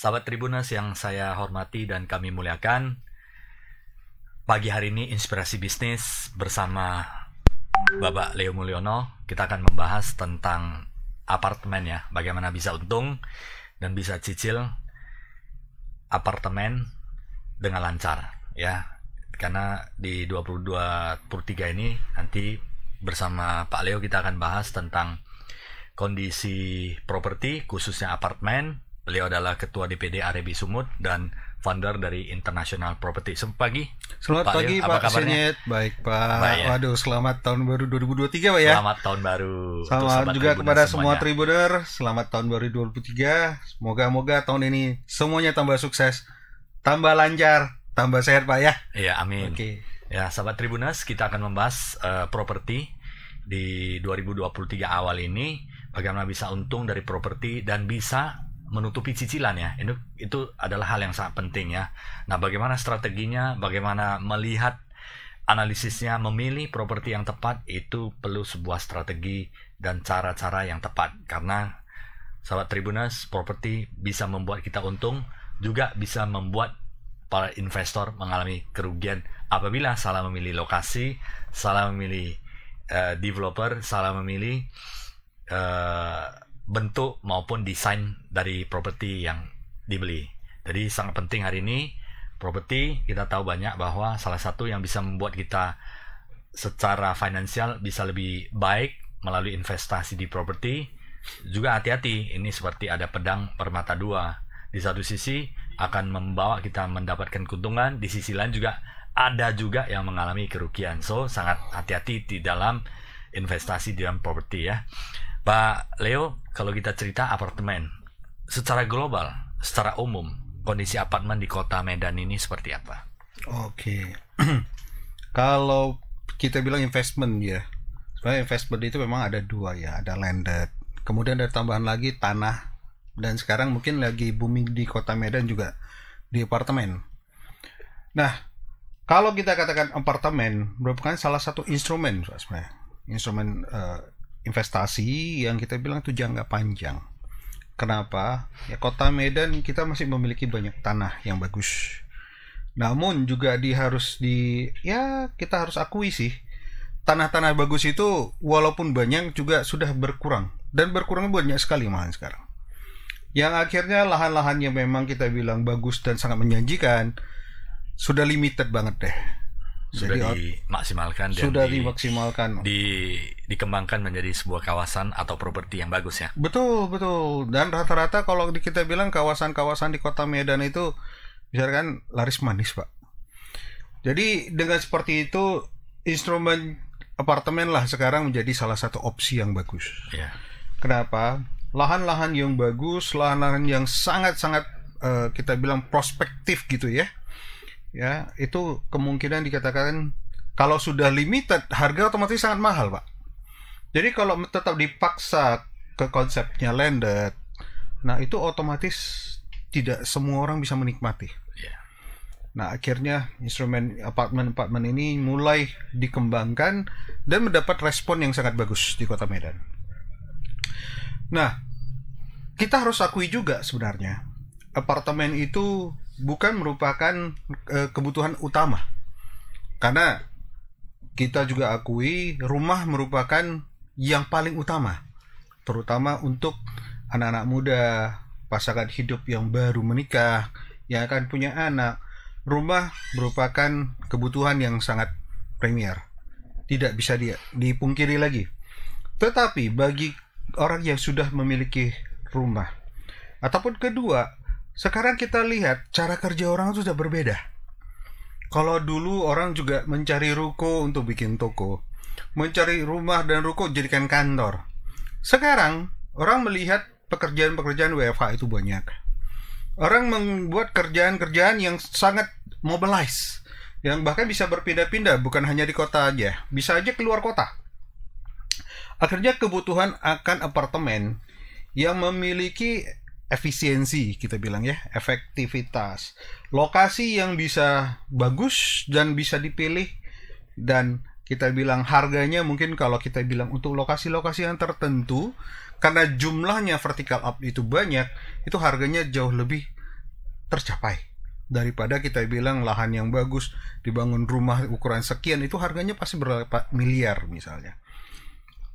Sahabat Tribuners yang saya hormati dan kami muliakan, pagi hari ini Inspirasi Bisnis bersama Bapak Leo Mulyono, kita akan membahas tentang apartemen ya, bagaimana bisa untung dan bisa cicil apartemen dengan lancar ya. Karena di 2023 ini nanti bersama Pak Leo kita akan bahas tentang kondisi properti khususnya apartemen. Beliau adalah Ketua DPD Arebi Sumut dan founder dari International Property. Selamat pagi. Selamat pagi Pak Senyet. Baik Pak. Baik, ya. Waduh, selamat tahun baru 2023 Pak ya. Selamat tahun baru. Selamat juga kepada semua Tribuner. Selamat tahun baru 2023. Semoga tahun ini semuanya tambah sukses, tambah lancar, tambah sehat Pak ya. Iya, amin. Oke. Ya, sahabat Tribuners, kita akan membahas properti di 2023 awal ini, bagaimana bisa untung dari properti dan bisa menutupi cicilan ya. Itu adalah hal yang sangat penting ya. Nah, bagaimana strateginya, bagaimana melihat analisisnya, memilih properti yang tepat, itu perlu sebuah strategi dan cara-cara yang tepat. Karena sahabat Tribuners, properti bisa membuat kita untung, juga bisa membuat para investor mengalami kerugian apabila salah memilih lokasi, salah memilih developer, salah memilih bentuk maupun desain dari properti yang dibeli. Jadi sangat penting hari ini properti, kita tahu banyak bahwa salah satu yang bisa membuat kita secara finansial bisa lebih baik melalui investasi di properti. Juga hati-hati, ini seperti ada pedang bermata dua. Di satu sisi akan membawa kita mendapatkan keuntungan, di sisi lain juga ada juga yang mengalami kerugian. So sangat hati-hati di dalam investasi di dalam properti ya. Pak Leo, kalau kita cerita apartemen, secara global, secara umum, kondisi apartemen di kota Medan ini seperti apa? Oke. Kalau kita bilang investment ya, sebenarnya investment itu memang ada dua ya, ada landed, kemudian ada tambahan lagi tanah, dan sekarang mungkin lagi booming di kota Medan juga di apartemen. Nah, kalau kita katakan apartemen merupakan salah satu instrumen sebenarnya, instrumen investasi yang kita bilang itu jangka panjang. Kenapa? Ya, kota Medan kita masih memiliki banyak tanah yang bagus. Namun juga kita harus akui sih, tanah-tanah bagus itu walaupun banyak juga sudah berkurang, dan berkurangnya banyak sekali malahan sekarang. Yang akhirnya lahan-lahan yang memang kita bilang bagus dan sangat menjanjikan sudah limited banget deh. Sudah dimaksimalkan dan dimaksimalkan. Dikembangkan menjadi sebuah kawasan atau properti yang bagus ya. Betul. Dan rata-rata kalau kita bilang kawasan-kawasan di kota Medan itu misalkan laris manis, Pak. Jadi dengan seperti itu, instrumen apartemen lah sekarang menjadi salah satu opsi yang bagus. Ya. Kenapa? Lahan-lahan yang bagus, lahan-lahan yang sangat-sangat kita bilang prospektif gitu ya. Ya, itu kemungkinan dikatakan kalau sudah limited, harga otomatis sangat mahal, Pak. Jadi kalau tetap dipaksa ke konsepnya landed, nah itu otomatis tidak semua orang bisa menikmati. Yeah. Nah, akhirnya instrumen apartemen ini mulai dikembangkan dan mendapat respon yang sangat bagus di kota Medan. Nah, kita harus akui juga sebenarnya, apartemen itu bukan merupakan kebutuhan utama. Karena kita juga akui rumah merupakan yang paling utama, terutama untuk anak-anak muda, pasangan hidup yang baru menikah, yang akan punya anak. Rumah merupakan kebutuhan yang sangat premier, tidak bisa dipungkiri lagi. Tetapi bagi orang yang sudah memiliki rumah, ataupun kedua, sekarang kita lihat cara kerja orang itu sudah berbeda. Kalau dulu orang juga mencari ruko untuk bikin toko, mencari rumah dan ruko jadikan kantor. Sekarang orang melihat pekerjaan-pekerjaan WFH itu banyak. Orang membuat kerjaan-kerjaan yang sangat mobilize, yang bahkan bisa berpindah-pindah, bukan hanya di kota aja, bisa aja keluar kota. Akhirnya kebutuhan akan apartemen yang memiliki efisiensi, kita bilang ya, efektivitas, lokasi yang bisa bagus dan bisa dipilih, dan kita bilang harganya mungkin kalau kita bilang untuk lokasi-lokasi yang tertentu, karena jumlahnya vertical up itu banyak, itu harganya jauh lebih tercapai. Daripada kita bilang lahan yang bagus, dibangun rumah ukuran sekian, itu harganya pasti berapa miliar misalnya.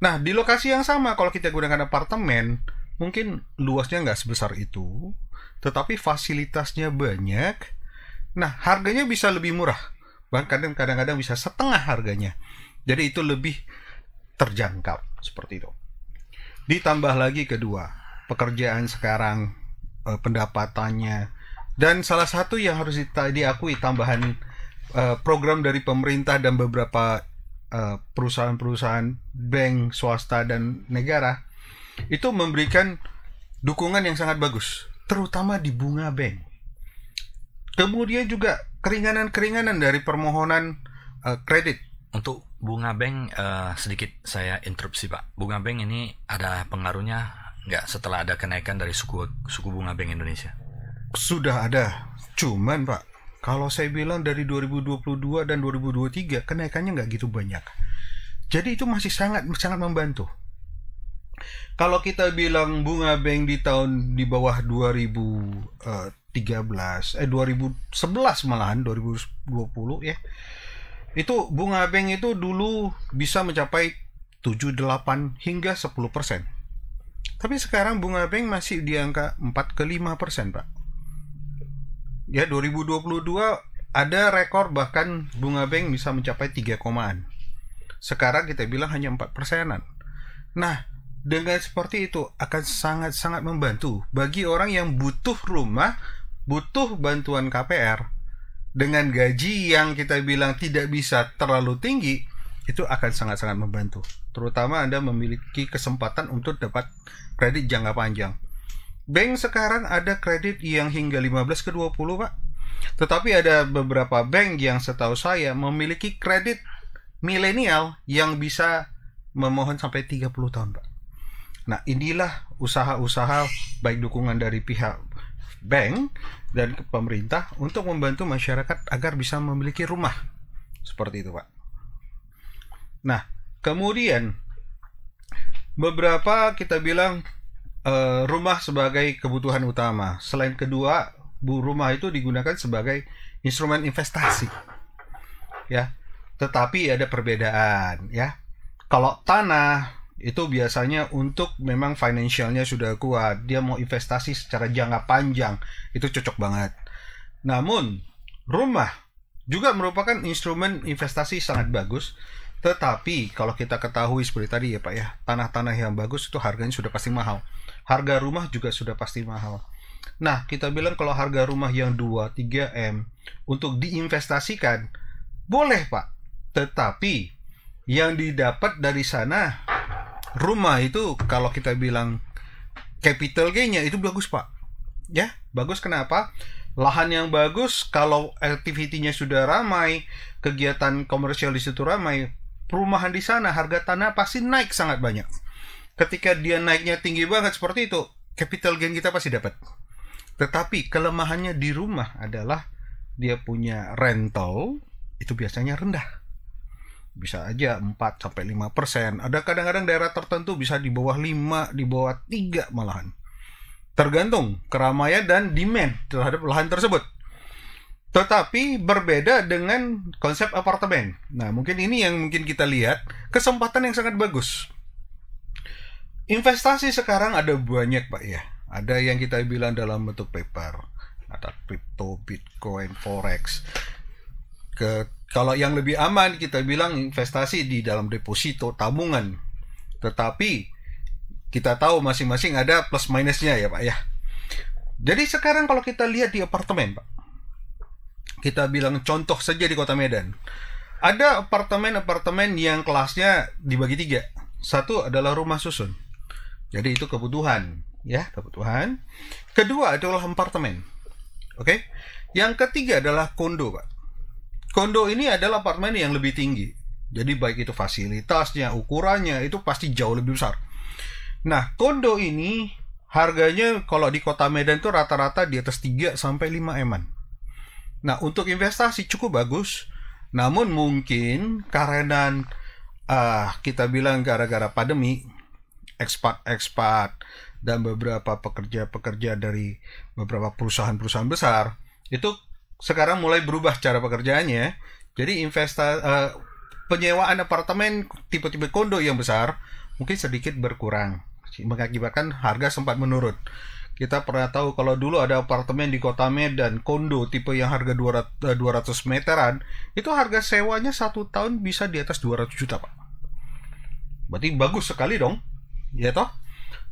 Nah, di lokasi yang sama kalau kita gunakan apartemen, mungkin luasnya nggak sebesar itu, tetapi fasilitasnya banyak. Nah, harganya bisa lebih murah. Bahkan kadang-kadang bisa setengah harganya. Jadi itu lebih terjangkau, seperti itu. Ditambah lagi kedua, pekerjaan sekarang, pendapatannya, dan salah satu yang harus diakui tambahan program dari pemerintah dan beberapa perusahaan-perusahaan bank swasta dan negara itu memberikan dukungan yang sangat bagus, terutama di bunga bank. Kemudian juga keringanan-keringanan dari permohonan kredit. Untuk bunga bank, sedikit saya interupsi Pak. Bunga bank ini ada pengaruhnya nggak setelah ada kenaikan dari suku bunga bank Indonesia? Sudah ada, cuman Pak, kalau saya bilang dari 2022 dan 2023 kenaikannya nggak gitu banyak. Jadi itu masih sangat membantu. Kalau kita bilang bunga bank di bawah 2011 malahan 2020 ya. Itu bunga bank itu dulu bisa mencapai 7-8 hingga 10%. Tapi sekarang bunga bank masih di angka 4 ke 5%, Pak. Ya, 2022 ada rekor bahkan bunga bank bisa mencapai 3 komaan. Sekarang kita bilang hanya 4%-an. Nah, dengan seperti itu akan sangat-sangat membantu bagi orang yang butuh rumah, butuh bantuan KPR. Dengan gaji yang kita bilang tidak bisa terlalu tinggi, itu akan sangat-sangat membantu. Terutama Anda memiliki kesempatan untuk dapat kredit jangka panjang. Bank sekarang ada kredit yang hingga 15 ke 20, Pak. Tetapi ada beberapa bank yang setahu saya memiliki kredit milenial yang bisa memohon sampai 30 tahun, Pak. Nah, inilah usaha-usaha baik dukungan dari pihak bank dan pemerintah untuk membantu masyarakat agar bisa memiliki rumah. Seperti itu, Pak. Nah, kemudian beberapa kita bilang rumah sebagai kebutuhan utama. Selain kedua, rumah itu digunakan sebagai instrumen investasi. Ya. Tetapi ada perbedaan, ya. Kalau tanah itu biasanya untuk memang financialnya sudah kuat, dia mau investasi secara jangka panjang, itu cocok banget. Namun rumah juga merupakan instrumen investasi sangat bagus, tetapi kalau kita ketahui seperti tadi ya Pak ya, tanah-tanah yang bagus itu harganya sudah pasti mahal, harga rumah juga sudah pasti mahal. Nah, kita bilang kalau harga rumah yang 2-3 M untuk diinvestasikan boleh Pak, tetapi yang didapat dari sana rumah itu kalau kita bilang capital gain-nya itu bagus Pak. Ya, bagus kenapa? Lahan yang bagus, kalau activity-nya sudah ramai, kegiatan komersial di situ ramai, perumahan di sana harga tanah pasti naik sangat banyak. Ketika dia naiknya tinggi banget seperti itu, capital gain kita pasti dapat. Tetapi kelemahannya di rumah adalah dia punya rental itu biasanya rendah. Bisa aja 4-5%. Ada kadang-kadang daerah tertentu bisa di bawah 5, di bawah 3 malahan. Tergantung keramaian dan demand terhadap lahan tersebut. Tetapi berbeda dengan konsep apartemen. Nah, mungkin ini yang mungkin kita lihat kesempatan yang sangat bagus. Investasi sekarang ada banyak Pak ya. Ada yang kita bilang dalam bentuk paper, ada crypto, bitcoin, forex. Kalau yang lebih aman kita bilang investasi di dalam deposito, tabungan. Tetapi kita tahu masing-masing ada plus minusnya ya Pak ya. Jadi sekarang kalau kita lihat di apartemen Pak, kita bilang contoh saja di Kota Medan, ada apartemen-apartemen yang kelasnya dibagi 3. Satu adalah rumah susun, jadi itu kebutuhan ya, kebutuhan. Kedua adalah apartemen. Oke. Yang ketiga adalah kondo Pak. Kondo ini adalah apartemen yang lebih tinggi. Jadi baik itu fasilitasnya, ukurannya itu pasti jauh lebih besar. Nah, kondo ini harganya kalau di Kota Medan itu rata-rata di atas 3-5 M-an. Nah, untuk investasi cukup bagus. Namun mungkin karena kita bilang gara-gara pandemi, ekspat dan beberapa pekerja-pekerja dari beberapa perusahaan-perusahaan besar itu sekarang mulai berubah cara pekerjaannya. Jadi penyewaan apartemen tipe-tipe kondo yang besar mungkin sedikit berkurang, mengakibatkan harga sempat menurun. Kita pernah tahu kalau dulu ada apartemen di Kota Medan, kondo tipe yang harga 200 meteran, itu harga sewanya 1 tahun bisa di atas 200 juta, Pak. Berarti bagus sekali dong, ya toh?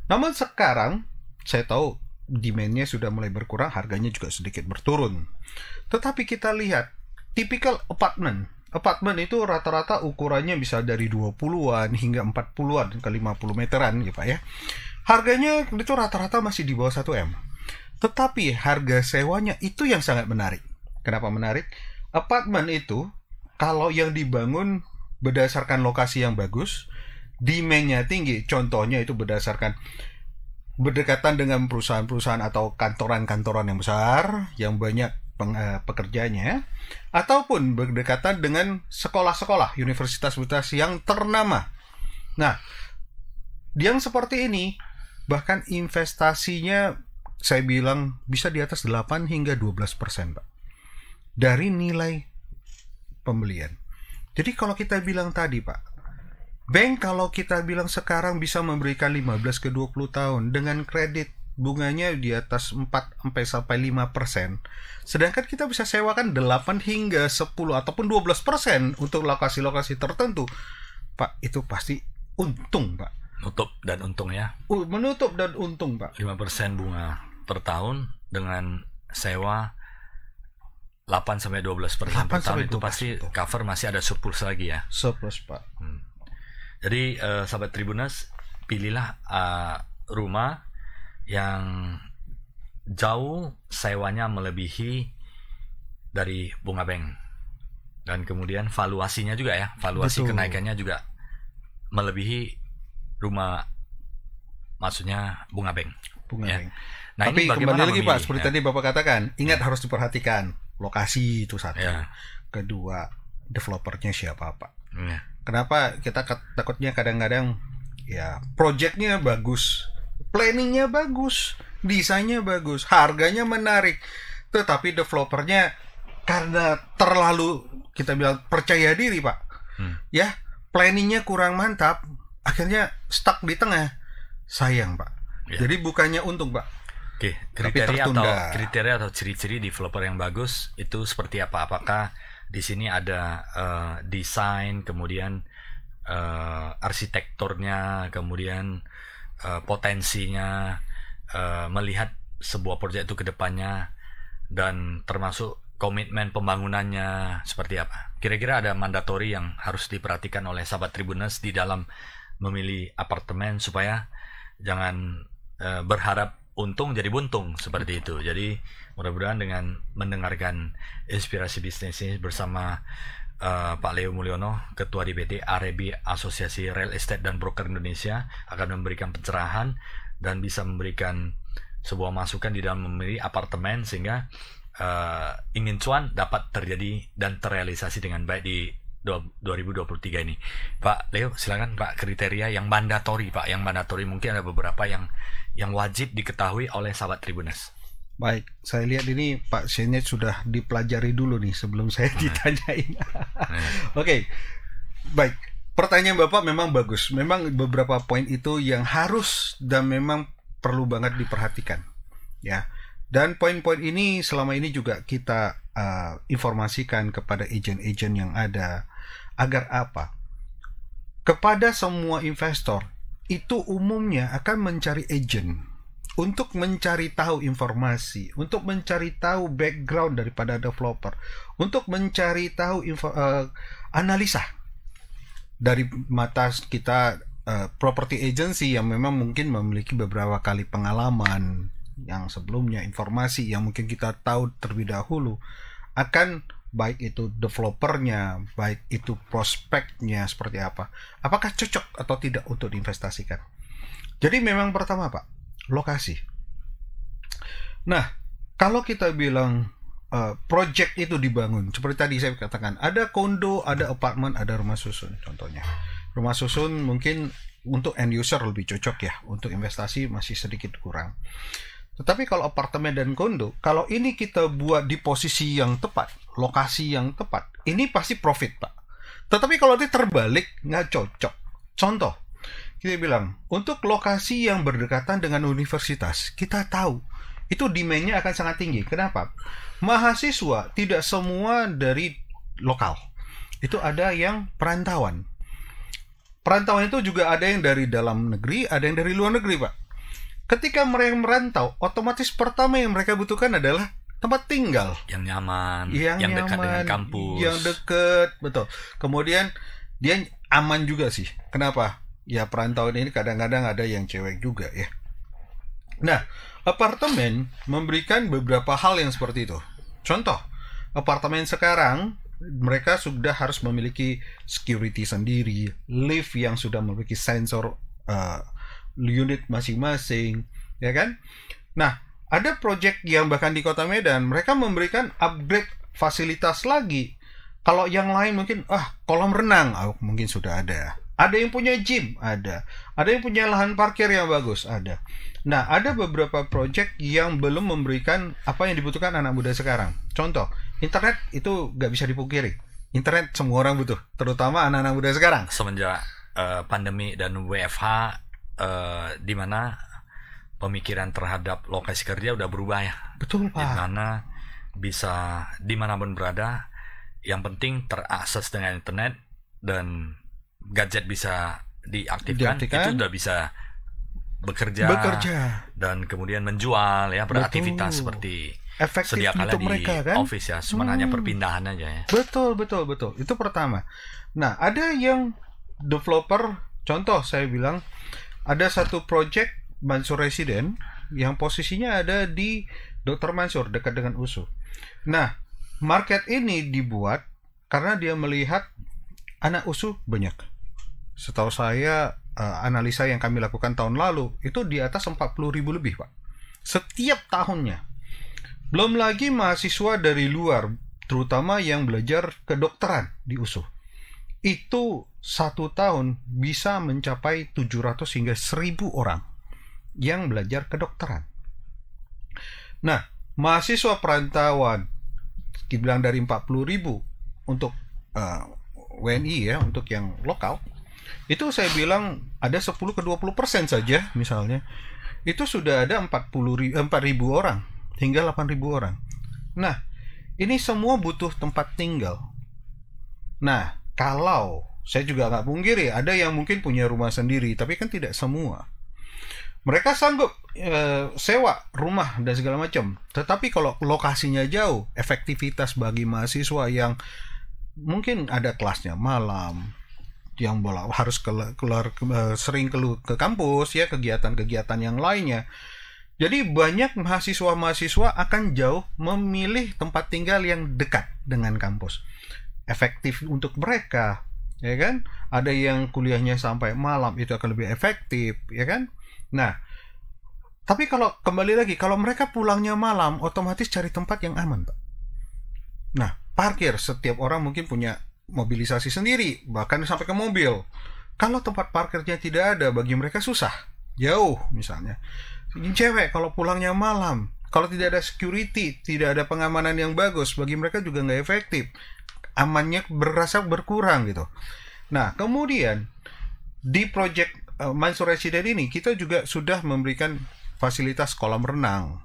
Namun sekarang, saya tahu demand-nya sudah mulai berkurang, harganya juga sedikit berturun. Tetapi kita lihat, tipikal apartemen itu rata-rata ukurannya bisa dari 20-an hingga 40-an ke 50 meteran, ya Pak ya. Harganya itu rata-rata masih di bawah 1 M. Tetapi harga sewanya itu yang sangat menarik. Kenapa menarik? Apartemen itu kalau yang dibangun berdasarkan lokasi yang bagus, demand-nya tinggi. Contohnya itu berdekatan dengan perusahaan-perusahaan atau kantoran-kantoran yang besar, yang banyak pekerjanya, ataupun berdekatan dengan sekolah-sekolah, universitas-universitas yang ternama. Nah, yang seperti ini bahkan investasinya saya bilang bisa di atas 8 hingga 12%, Pak, dari nilai pembelian. Jadi kalau kita bilang tadi, Pak, bank kalau kita bilang sekarang bisa memberikan 15 ke 20 tahun dengan kredit bunganya di atas 4 sampai 5%, sedangkan kita bisa sewakan 8 hingga 10 ataupun 12% untuk lokasi-lokasi tertentu, Pak, itu pasti untung, Pak. Menutup dan untung ya. Menutup dan untung, Pak. 5% bunga per tahun dengan sewa 8 sampai 12% per tahun itu pasti cover, masih ada surplus lagi ya. Surplus, Pak. Jadi sahabat Tribuners, pilihlah rumah yang jauh sewanya melebihi dari bunga bank. Dan kemudian valuasinya juga ya, valuasi kenaikannya juga melebihi rumah, maksudnya bunga bank. Bunga bank. Nah, tapi ini kembali lagi, Pak, seperti ya? tadi Bapak katakan, ingat harus diperhatikan lokasi itu satu. Ya. Kedua, developernya siapa, Pak. Ya. Kenapa kita takutnya kadang-kadang ya projectnya bagus, planningnya bagus, desainnya bagus, harganya menarik, tetapi developernya karena terlalu kita bilang percaya diri, Pak, ya planningnya kurang mantap, akhirnya stuck di tengah, sayang, Pak. Ya. Jadi bukannya untung, Pak. Oke, kriteria atau ciri-ciri developer yang bagus itu seperti apa? Apakah di sini ada desain, kemudian arsitekturnya, kemudian potensinya, melihat sebuah proyek itu ke depannya, dan termasuk komitmen pembangunannya seperti apa? Kira-kira ada mandatori yang harus diperhatikan oleh sahabat Tribuners di dalam memilih apartemen supaya jangan berharap untung jadi buntung seperti itu. Jadi mudah-mudahan dengan mendengarkan inspirasi bisnis ini bersama Pak Leo Mulyono, Ketua DPT AREBI, Asosiasi Real Estate dan Broker Indonesia, akan memberikan pencerahan dan bisa memberikan sebuah masukan di dalam memilih apartemen sehingga ingin cuan dapat terjadi dan terrealisasi dengan baik di 2023 ini. Pak Leo, silakan Pak, kriteria yang mandatori, Pak, yang mandatori, mungkin ada beberapa yang wajib diketahui oleh sahabat Tribuners. Baik, saya lihat ini Pak Shenet sudah dipelajari dulu nih sebelum saya ditanyain. Oke, baik. Pertanyaan Bapak memang bagus. Memang beberapa poin itu yang harus dan memang perlu banget diperhatikan, ya. Dan poin-poin ini selama ini juga kita informasikan kepada agen-agen yang ada, agar apa? Kepada semua investor itu umumnya akan mencari agen untuk mencari tahu informasi, untuk mencari tahu background daripada developer, untuk mencari tahu analisa dari mata kita property agency yang memang mungkin memiliki beberapa kali pengalaman yang sebelumnya, informasi yang mungkin kita tahu terlebih dahulu akan baik itu developernya, baik itu prospeknya seperti apa, apakah cocok atau tidak untuk diinvestasikan. Jadi memang pertama, Pak, lokasi. Nah, kalau kita bilang project itu dibangun, seperti tadi saya katakan, ada kondo, ada apartemen, ada rumah susun. Contohnya rumah susun mungkin untuk end user lebih cocok ya, untuk investasi masih sedikit kurang. Tetapi kalau apartemen dan kondo, kalau ini kita buat di posisi yang tepat, lokasi yang tepat, ini pasti profit, Pak. Tetapi kalau ini terbalik, nggak cocok. Contoh, kita bilang, untuk lokasi yang berdekatan dengan universitas, kita tahu, itu demand-nya akan sangat tinggi. Kenapa? Mahasiswa tidak semua dari lokal. Itu ada yang perantauan. Perantauan itu juga ada yang dari dalam negeri, ada yang dari luar negeri, Pak. Ketika mereka merantau, otomatis pertama yang mereka butuhkan adalah tempat tinggal yang nyaman, yang dekat dengan kampus, yang dekat, betul. Kemudian dia aman juga sih. Kenapa? Ya perantauan ini kadang-kadang ada yang cewek juga ya. Nah, apartemen memberikan beberapa hal yang seperti itu. Contoh, apartemen sekarang mereka sudah harus memiliki security sendiri, lift yang sudah memiliki sensor unit masing-masing, ya kan? Nah, ada project yang bahkan di Kota Medan mereka memberikan upgrade fasilitas lagi. Kalau yang lain mungkin kolam renang mungkin sudah ada. Ada yang punya gym, ada. Ada yang punya lahan parkir yang bagus, ada. Nah, ada beberapa project yang belum memberikan apa yang dibutuhkan anak muda sekarang. Contoh, internet itu nggak bisa dipungkiri. Internet semua orang butuh, terutama anak-anak muda sekarang. Semenjak pandemi dan WFH, di mana pemikiran terhadap lokasi kerja udah berubah ya. Betul, Pak. Di mana bisa dimanapun berada, yang penting terakses dengan internet dan gadget bisa diaktifkan. Itu udah bisa bekerja dan kemudian menjual ya, beraktivitas seperti efektif sedia kala di mereka, kan? office ya, cuma hanya perpindahan aja ya. Betul. Itu pertama. Nah, ada yang developer, contoh saya bilang ada satu project Mansur Resident yang posisinya ada di Dr. Mansur dekat dengan USU. Nah, market ini dibuat karena dia melihat anak USU banyak. Setahu saya analisa yang kami lakukan tahun lalu itu di atas 40.000 lebih, Pak. Setiap tahunnya. Belum lagi mahasiswa dari luar, terutama yang belajar kedokteran di USU. Itu 1 tahun bisa mencapai 700 hingga 1.000 orang yang belajar kedokteran. Nah, mahasiswa perantauan dibilang dari 40.000 untuk WNI ya, untuk yang lokal, itu saya bilang ada 10 ke 20% saja misalnya. Itu sudah ada 4.000 orang hingga 8.000 orang. Nah, ini semua butuh tempat tinggal. Nah, kalau saya juga nggak pungkiri, ada yang mungkin punya rumah sendiri, tapi kan tidak semua. Mereka sanggup sewa rumah dan segala macam. Tetapi kalau lokasinya jauh, efektivitas bagi mahasiswa yang mungkin ada kelasnya malam, yang harus keluar sering ke kampus ya, kegiatan-kegiatan yang lainnya. Jadi banyak mahasiswa akan jauh memilih tempat tinggal yang dekat dengan kampus. Efektif untuk mereka, ya kan? Ada yang kuliahnya sampai malam, itu akan lebih efektif, ya kan? Nah, tapi kalau kembali lagi, kalau mereka pulangnya malam, otomatis cari tempat yang aman, Pak. Nah, parkir, setiap orang mungkin punya mobilisasi sendiri, bahkan sampai ke mobil. Kalau tempat parkirnya tidak ada, bagi mereka susah, jauh misalnya. Cewek kalau pulangnya malam, kalau tidak ada security, tidak ada pengamanan yang bagus, bagi mereka juga nggak efektif. Amannya berasa berkurang gitu. Nah, kemudian di project Mansur Resident ini kita juga sudah memberikan fasilitas kolam renang,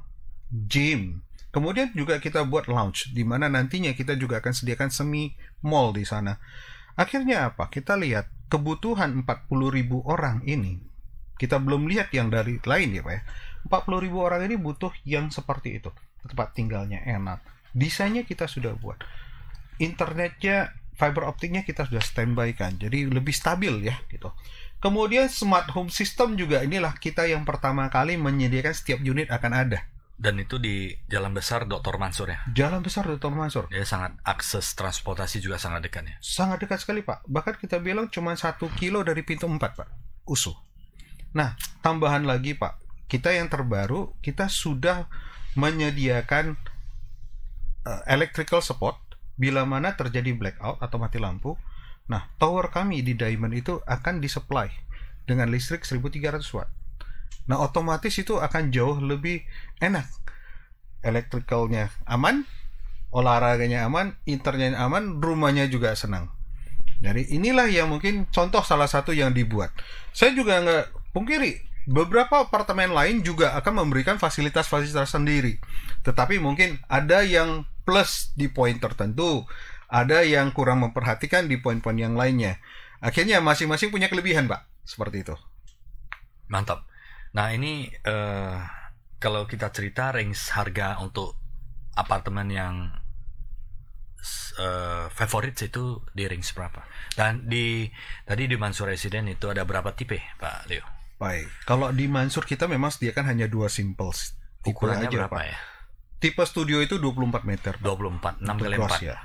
gym. Kemudian juga kita buat lounge, di mana nantinya kita juga akan sediakan semi mall di sana. Akhirnya apa? Kita lihat kebutuhan 40.000 orang ini. Kita belum lihat yang dari lain ya, Pak ya. 40.000 orang ini butuh yang seperti itu. Tempat tinggalnya enak. Desainnya kita sudah buat. Internetnya, fiber optiknya kita sudah standby kan. Jadi lebih stabil ya gitu. Kemudian smart home system juga, inilah kita yang pertama kali menyediakan setiap unit akan ada. Dan itu di Jalan Besar Dr. Mansur ya? Jalan Besar Dr. Mansur. Dia sangat, akses transportasi juga sangat dekat ya? Sangat dekat sekali, Pak. Bahkan kita bilang cuma 1 kilo dari pintu 4, Pak. USU. Nah, tambahan lagi, Pak. Kita yang terbaru, kita sudah menyediakan electrical support bila mana terjadi blackout atau mati lampu. Nah, tower kami di Diamond itu akan disupply dengan listrik 1300 watt. Nah, otomatis itu akan jauh lebih enak. Elektrikalnya aman, olahraganya aman, internetnya aman, rumahnya juga senang. Jadi inilah yang mungkin contoh salah satu yang dibuat. Saya juga nggak pungkiri, beberapa apartemen lain juga akan memberikan fasilitas-fasilitas sendiri. Tetapi mungkin ada yang plus di poin tertentu, ada yang kurang memperhatikan di poin-poin yang lainnya. Akhirnya masing-masing punya kelebihan, Pak. Seperti itu. Mantap. Nah ini kalau kita cerita range harga untuk apartemen yang favorit itu di range berapa? Dan tadi di Mansur Resident itu ada berapa tipe, Pak Leo? Baik. Kalau di Mansur kita memang sediakan hanya 2 simple tipe ukurannya aja, berapa Pak. ya? Tipe studio itu 24 meter, Pak. 24, 6 kali 4 ya.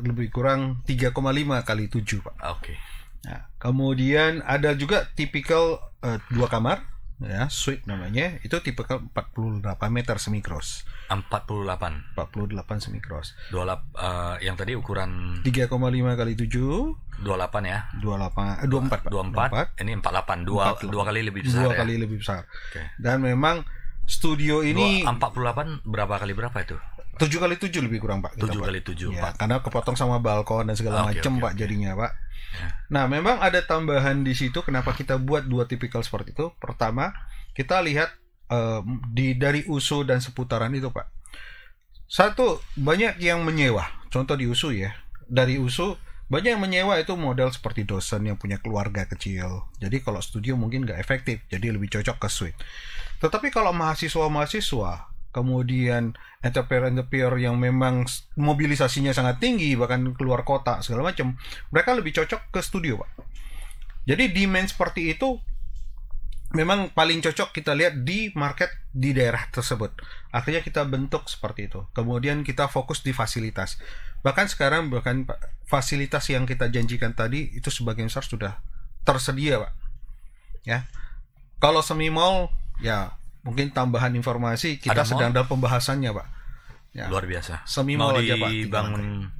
Lebih kurang 3,5 kali 7, Pak. Oke. Nah, kemudian ada juga tipikal 2 kamar, ya, suite namanya. Itu tipikal 48 meter semi cross. 48 semi cross. 28 yang tadi ukuran 3,5 kali 7 28 ya. 24, Pak. 24. Ini 48. Dua kali lebih besar. 2 ya? kali lebih besar. Okay. Dan memang studio ini 48 berapa kali berapa itu? 7 kali 7 lebih kurang, Pak. 7 kali 7, ya, Pak. karena kepotong sama balkon dan segala macam, Pak, jadinya, Pak. Ya. Nah, memang ada tambahan di situ kenapa kita buat 2 tipikal seperti itu. Pertama, kita lihat dari USU dan seputaran itu, Pak. Satu, banyak yang menyewa. Contoh di USU ya. Dari USU banyak yang menyewa itu model seperti dosen yang punya keluarga kecil. Jadi kalau studio mungkin nggak efektif, jadi lebih cocok ke suite. Tetapi kalau mahasiswa-mahasiswa, kemudian entrepreneur yang memang mobilisasinya sangat tinggi, bahkan keluar kota segala macam, mereka lebih cocok ke studio, Pak. Jadi demand seperti itu memang paling cocok kita lihat di market di daerah tersebut. Akhirnya kita bentuk seperti itu. Kemudian kita fokus di fasilitas. Bahkan sekarang fasilitas yang kita janjikan tadi itu sebagian besar sudah tersedia, Pak. Ya. Kalau semi mall, ya mungkin tambahan informasi kita sedang dalam pembahasannya, Pak. Ya. Luar biasa. Semi mall aja, Pak. Dibangun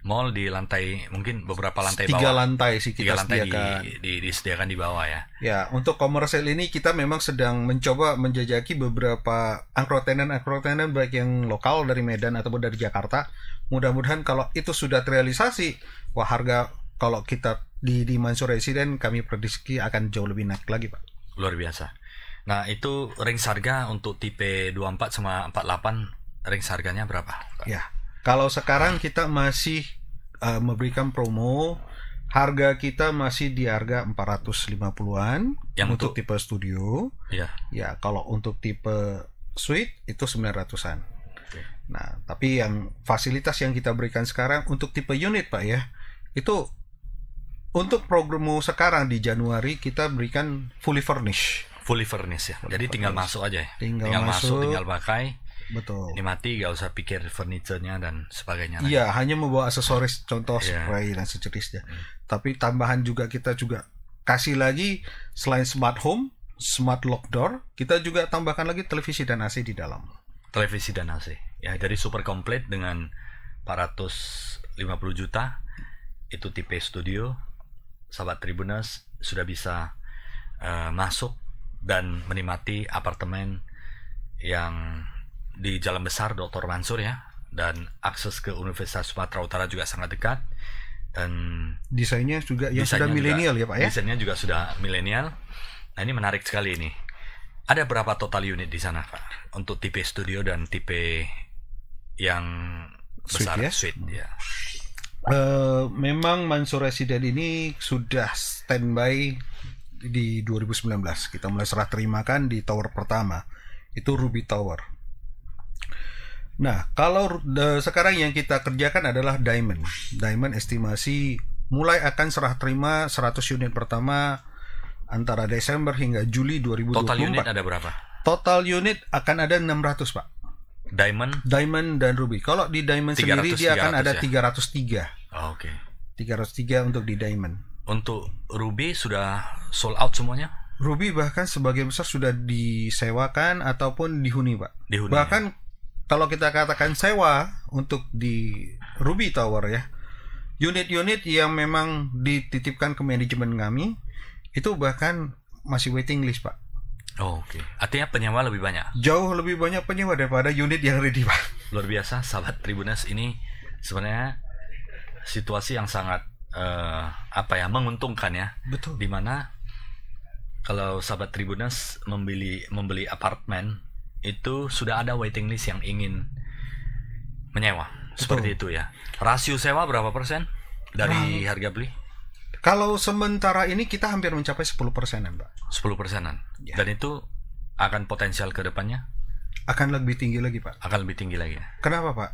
mall di lantai, mungkin beberapa lantai 3 bawah. lantai sih kita 3 lantai sediakan. disediakan di bawah ya. Ya, untuk komersial ini kita memang sedang mencoba menjajaki beberapa angkro tenan baik yang lokal dari Medan ataupun dari Jakarta. Mudah-mudahan kalau itu sudah terrealisasi, wah, harga kalau kita di Mansur Resident kami prediksi akan jauh lebih naik lagi, Pak. Luar biasa. Nah, itu range harga untuk tipe 24 sama 48, range harganya berapa, Pak? Ya. Kalau sekarang kita masih memberikan promo, harga kita masih di harga 450-an untuk tipe studio. Iya. Ya, kalau untuk tipe suite itu 900-an. Okay. Nah, tapi yang fasilitas yang kita berikan sekarang untuk tipe unit, Pak, ya, itu untuk promo sekarang di Januari kita berikan fully furnished. Fully furnished ya. Jadi tinggal masuk aja ya. Tinggal masuk, tinggal pakai. Betul. Nikmati, gak usah pikir furniture-nya dan sebagainya. Iya, hanya membawa aksesoris, contoh spray dan sejenisnya. Tapi tambahan juga kita juga kasih lagi selain smart home, smart lock door, kita juga tambahkan lagi televisi dan AC di dalam. Televisi dan AC. Ya, dari super komplit dengan 450 juta itu tipe studio. Sahabat Tribuners sudah bisa masuk dan menikmati apartemen yang di Jalan Besar Dr. Mansur ya, dan akses ke Universitas Sumatera Utara juga sangat dekat, dan desainnya juga yang sudah milenial ya, Pak, ya. Desainnya juga sudah milenial. Nah, ini menarik sekali ini. Ada berapa total unit di sana, Pak, untuk tipe studio dan tipe yang besar, suite ya? Memang Mansur Resident ini sudah standby di 2019. Kita mulai serah terimakan di tower pertama, itu Ruby Tower. Nah, kalau sekarang yang kita kerjakan adalah Diamond. Diamond estimasi mulai akan serah terima 100 unit pertama antara Desember hingga Juli 2024. Total unit ada berapa? Total unit akan ada 600, Pak. Diamond dan Ruby. Kalau di Diamond 300, sendiri dia akan ada 303. Oh, oke. 303 untuk di Diamond. Untuk Ruby sudah sold out semuanya? Ruby bahkan sebagian besar sudah disewakan ataupun dihuni, Pak. Dihuni, bahkan ya. Kalau kita katakan sewa untuk di Ruby Tower ya, unit-unit yang memang dititipkan ke manajemen kami, itu bahkan masih waiting list, Pak. Oh, oke. Artinya penyewa lebih banyak. Jauh lebih banyak penyewa daripada unit yang ready, Pak. Luar biasa, sahabat Tribuners, ini sebenarnya situasi yang sangat menguntungkan ya. Betul. Dimana kalau sahabat Tribuners membeli apartemen, itu sudah ada waiting list yang ingin menyewa. Seperti itu ya. Rasio sewa berapa persen dari harga beli? Kalau sementara ini kita hampir mencapai 10%-an, Pak. 10%-an. Ya. Dan itu akan potensial ke depannya? Akan lebih tinggi lagi, Pak. Akan lebih tinggi lagi. Kenapa, Pak?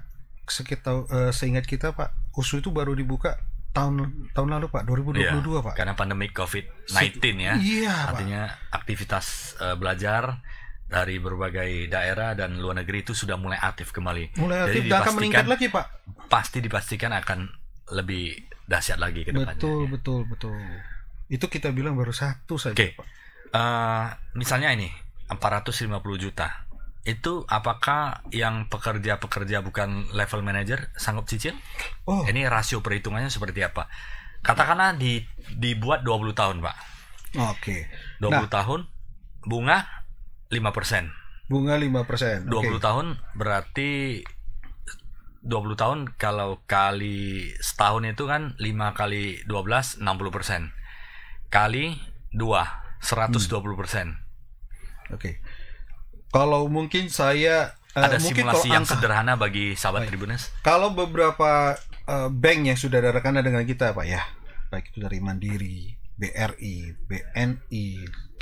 Seingat kita, Pak, USU itu baru dibuka tahun lalu, Pak, 2022, Pak. Karena pandemi COVID-19 ya. Iya, artinya Pak. Aktivitas belajar dari berbagai daerah dan luar negeri itu sudah mulai aktif kembali. Mulai aktif dan akan meningkat lagi, Pak. Pasti dipastikan akan lebih dahsyat lagi ke depannya. Betul. Itu kita bilang baru satu saja, Oke. Pak. Misalnya ini 450 juta. Itu apakah yang pekerja bukan level manager sanggup cicil? Oh. Ini rasio perhitungannya seperti apa? Katakanlah dibuat 20 tahun, Pak. Oke. 20 tahun bunga 5%. Bunga 5%. 20 tahun berarti 20 tahun kalau kali setahun itu kan 5 kali 12 60%. Kali 2 120%. Oke. Kalau mungkin saya ada mungkin simulasi yang angka sederhana bagi sahabat Tribuners. Kalau beberapa bank yang sudah ada rekanan dengan kita, Pak ya, baik itu dari Mandiri, BRI, BNI,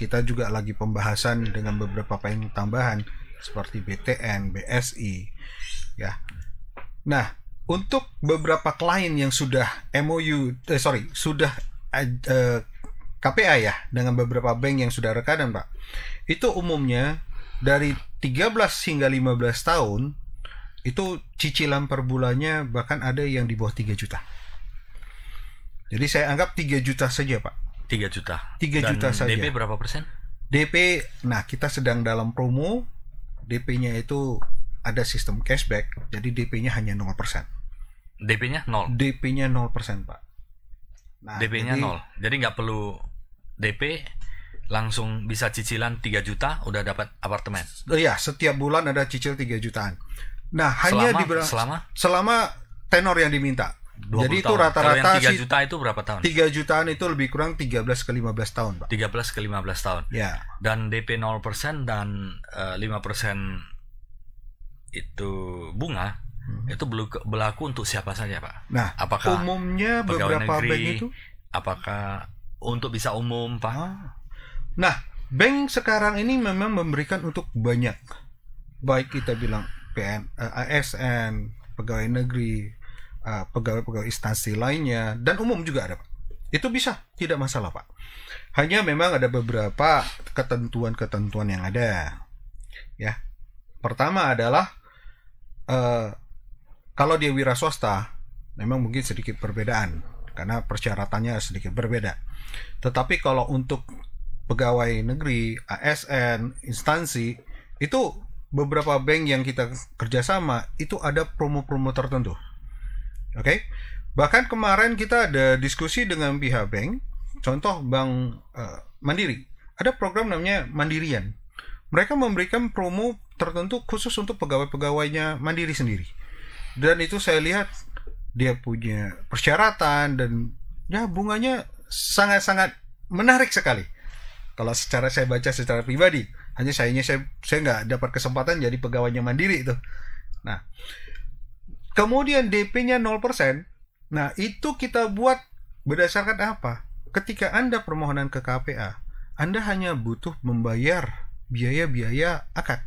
kita juga lagi pembahasan dengan beberapa bank tambahan seperti BTN, BSI, ya. Nah, untuk beberapa klien yang sudah sudah KPA ya, dengan beberapa bank yang sudah rekanan, Pak, itu umumnya dari 13 hingga 15 tahun itu cicilan per bulannya bahkan ada yang di bawah 3 juta. Jadi saya anggap 3 juta saja, Pak. 3 juta. 3 juta saja. DP berapa persen? DP, nah kita sedang dalam promo. DP-nya itu ada sistem cashback, jadi DP-nya hanya 0%. DP-nya 0? DP-nya 0%, Pak. Nah, DP-nya 0. Jadi nggak perlu DP, langsung bisa cicilan 3 juta, udah dapat apartemen. Oh iya, setiap bulan ada cicil 3 jutaan. Nah, hanya selama tenor yang diminta. Jadi tahun. Itu rata-rata kalau yang 3 juta itu berapa tahun? 3 jutaan itu lebih kurang 13 ke 15 tahun, Pak. 13 ke 15 tahun. Ya. Dan DP 0% dan 5% itu bunga, itu berlaku untuk siapa saja, Pak? Nah, apakah umumnya beberapa negeri, bank itu? Apakah untuk bisa umum, Pak? Nah, bank sekarang ini memang memberikan untuk banyak, baik kita bilang ASN, pegawai negeri, pegawai-pegawai instansi lainnya, dan umum juga ada, Pak. Itu bisa, tidak masalah, Pak. Hanya memang ada beberapa ketentuan-ketentuan yang ada. Ya, pertama adalah kalau dia wira swasta, memang mungkin sedikit perbedaan karena persyaratannya sedikit berbeda. Tetapi kalau untuk pegawai negeri, ASN, instansi, itu beberapa bank yang kita kerjasama itu ada promo-promo tertentu. Oke, bahkan kemarin kita ada diskusi dengan pihak bank, contoh Bank Mandiri, ada program namanya Mandirian. Mereka memberikan promo tertentu khusus untuk pegawai-pegawainya Mandiri sendiri. Dan itu saya lihat dia punya persyaratan dan ya bunganya sangat-sangat menarik sekali. Kalau saya baca secara pribadi, hanya saya nggak dapat kesempatan jadi pegawainya Mandiri itu. Nah, kemudian DP-nya 0%. Nah, itu kita buat berdasarkan apa? Ketika Anda permohonan ke KPA, Anda hanya butuh membayar biaya-biaya akad,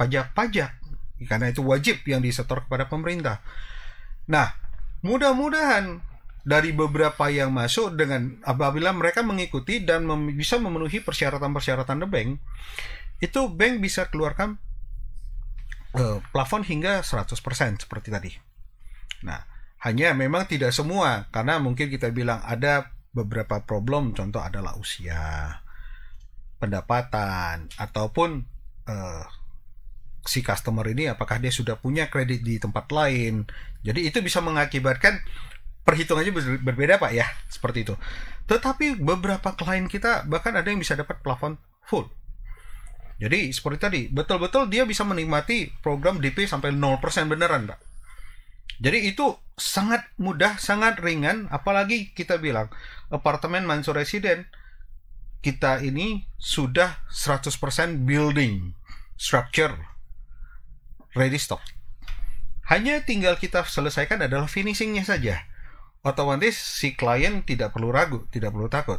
pajak-pajak, karena itu wajib yang disetor kepada pemerintah. Nah, mudah-mudahan dari beberapa yang masuk dengan apabila mereka mengikuti dan bisa memenuhi persyaratan-persyaratan the bank, itu bank bisa keluarkan plafon hingga 100% seperti tadi. Nah, hanya memang tidak semua, karena mungkin kita bilang ada beberapa problem, contoh adalah usia, pendapatan, ataupun si customer ini apakah dia sudah punya kredit di tempat lain. Jadi itu bisa mengakibatkan perhitungannya berbeda Pak ya, seperti itu. Tetapi beberapa klien kita bahkan ada yang bisa dapat plafon full. Jadi seperti tadi, betul-betul dia bisa menikmati program DP sampai 0% beneran Pak. Jadi itu sangat mudah, sangat ringan, apalagi kita bilang apartemen Mansur Resident kita ini sudah 100% building structure ready stock. Hanya tinggal kita selesaikan adalah finishingnya saja. Otomatis si klien tidak perlu ragu, tidak perlu takut.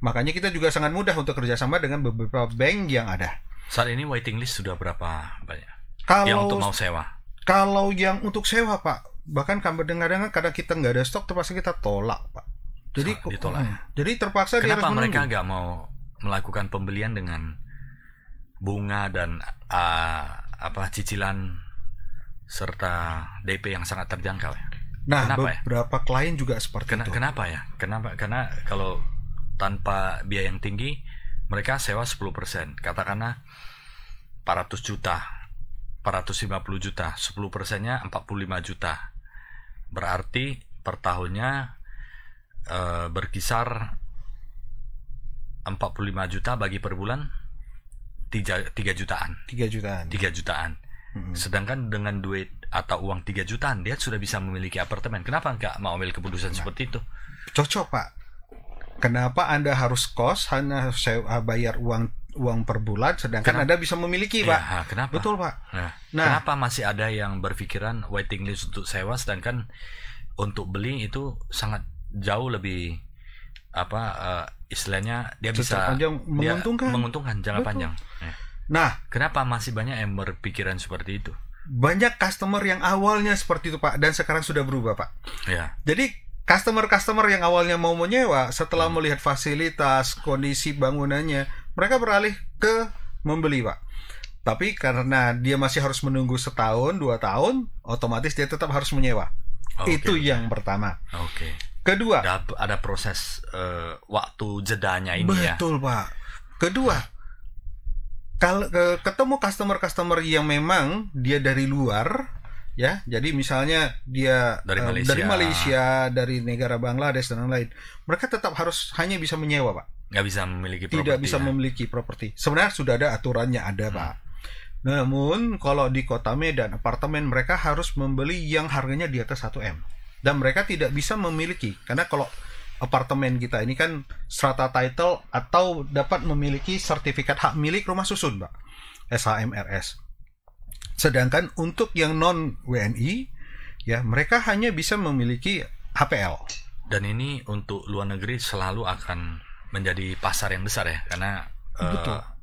Makanya kita juga sangat mudah untuk kerjasama dengan beberapa bank yang ada. Saat ini waiting list sudah berapa banyak? Kalau yang untuk mau sewa? Kalau yang untuk sewa Pak, bahkan kadang-kadang kadang kita nggak ada stok, terpaksa kita tolak Pak. Jadi ditolak. Jadi terpaksa dia harus kenapa mereka menunggu. nggak mau melakukan pembelian dengan bunga dan cicilan serta DP yang sangat terjangkau ya? Nah, kenapa beberapa klien juga seperti itu. Kenapa ya? Karena kalau tanpa biaya yang tinggi, mereka sewa 10%. Katakanlah 400 juta, 450 juta, 10%-nya 45 juta. Berarti per tahunnya berkisar 45 juta bagi per bulan 3 jutaan. 3 jutaan. 3 jutaan. Sedangkan dengan duit atau uang 3 jutaan dia sudah bisa memiliki apartemen. Kenapa nggak mau ambil keputusan seperti itu? Cocok Pak. Kenapa Anda harus kos, hanya bayar uang per bulan, sedangkan Anda bisa memiliki Pak? Ya, kenapa? Betul Pak. Nah, kenapa masih ada yang berpikiran waiting list untuk sewa, sedangkan untuk beli itu sangat jauh lebih istilahnya dia bisa menguntungkan jangka panjang. Ya. Nah, kenapa masih banyak yang berpikiran seperti itu? Banyak customer yang awalnya seperti itu Pak, dan sekarang sudah berubah Pak. Ya. Jadi customer yang awalnya mau menyewa, setelah melihat fasilitas, kondisi bangunannya, mereka beralih ke membeli Pak. Tapi karena dia masih harus menunggu setahun, 2 tahun, otomatis dia tetap harus menyewa. Itu yang pertama. Kedua, ada proses waktu jedanya ini. Betul Pak. Kedua, kalau ketemu customer yang memang dia dari luar, ya, jadi misalnya dia dari Malaysia, dari negara Bangladesh dan lain-lain, mereka tetap harus hanya bisa menyewa Pak. Nggak bisa memiliki properti. Tidak bisa memiliki properti. Sebenarnya sudah ada aturannya Pak. Namun kalau di Kota Medan apartemen mereka harus membeli yang harganya di atas 1M. Dan mereka tidak bisa memiliki, karena kalau apartemen kita ini kan strata title atau dapat memiliki sertifikat hak milik rumah susun Pak, SHMRS. Sedangkan untuk yang non WNI, ya mereka hanya bisa memiliki HPL. Dan ini untuk luar negeri selalu akan menjadi pasar yang besar ya, karena